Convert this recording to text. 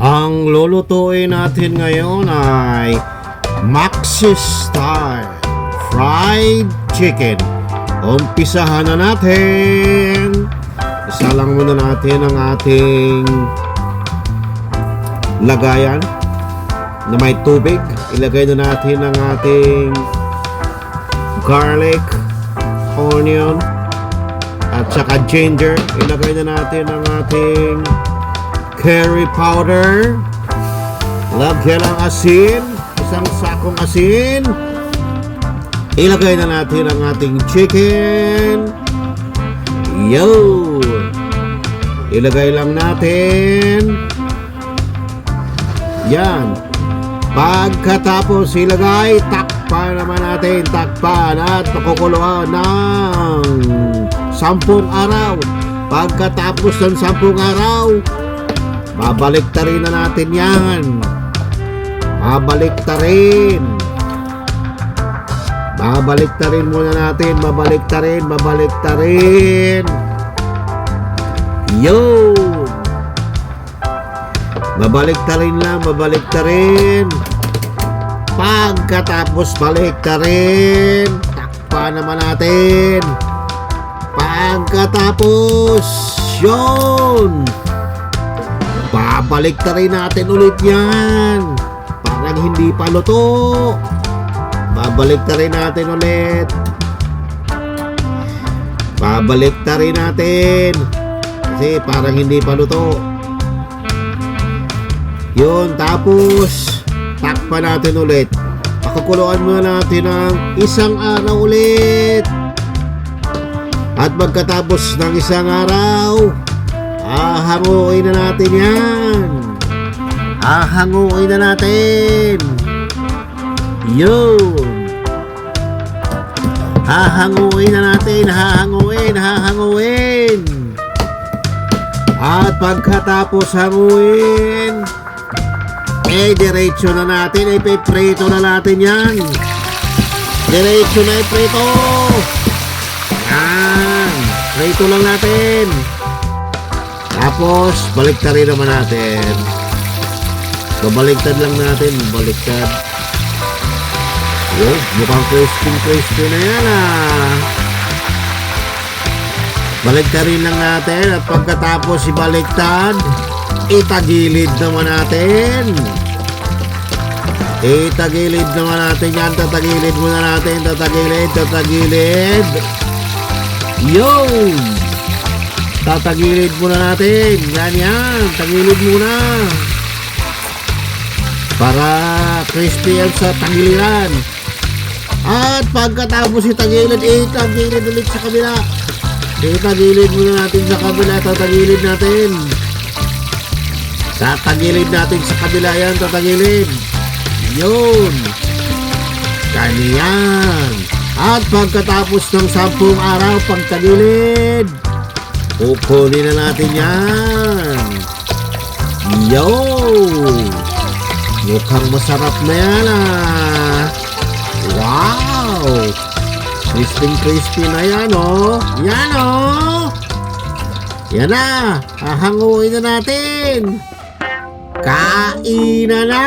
Ang lulutuin natin ngayon ay Maxi Style Fried Chicken. Umpisahan na natin. Isa lang muna natin ang ating lagayan na may tubig. Ilagay na natin ang ating garlic, onion, at saka ginger. Ilagay na natin ang ating curry powder. Lagyan ng asin, isang sakong asin. Ilagay na natin ang ating chicken. Ilagay lang natin. Yan. Pagkatapos ilagay, takpan naman natin. Takpan at pakukuluan ng 10 araw. Pagkatapos ng 10 araw, babaliktarin na natin yan. Babaliktarin muna natin. Babaliktarin. Yun. Babaliktarin. Pagkatapos baliktarin, takpan naman natin. Pagkatapos, yun. Babaliktarin natin ulit yan. Parang hindi pa luto. Babaliktarin natin ulit. Babaliktarin natin. Kasi parang hindi pa luto. Yun, tapos takpan natin ulit. Pakukuluan muna natin ng 1 araw ulit. At pagkatapos ng 1 araw, hahanguin na natin yan. Hahanguin na natin. Yun. Hahanguin na natin. Hahanguin. At pagkatapos hanguin, diretso na natin. Ipiprito na natin yan. Diretso na iprito. Yan. Prito lang natin. Tapos, baliktarin naman natin. Babaliktad lang natin. Baliktad. Yun, mukhang crispy na yan Baliktarin lang natin. At pagkatapos ibaliktad, itagilid naman natin. Itagilid naman natin yan. Tatagilid muna natin. Tatagilid. Yun. Tatagilid muna natin. Yan. Tagilid muna. Para crispy yan sa tagiliran. At pagkatapos itagilid ulit sa kabila. Itagilid muna natin sa kabila. Tatagilid natin sa kabila yan. Tatagilid. Yun. Ganyan. At pagkatapos ng 10 araw pagtagilid, kukunin na natin yan. Yun. Mukhang masarap na yan Wow. Crispy na yan Yan na. Hahanguin na natin. Kain na.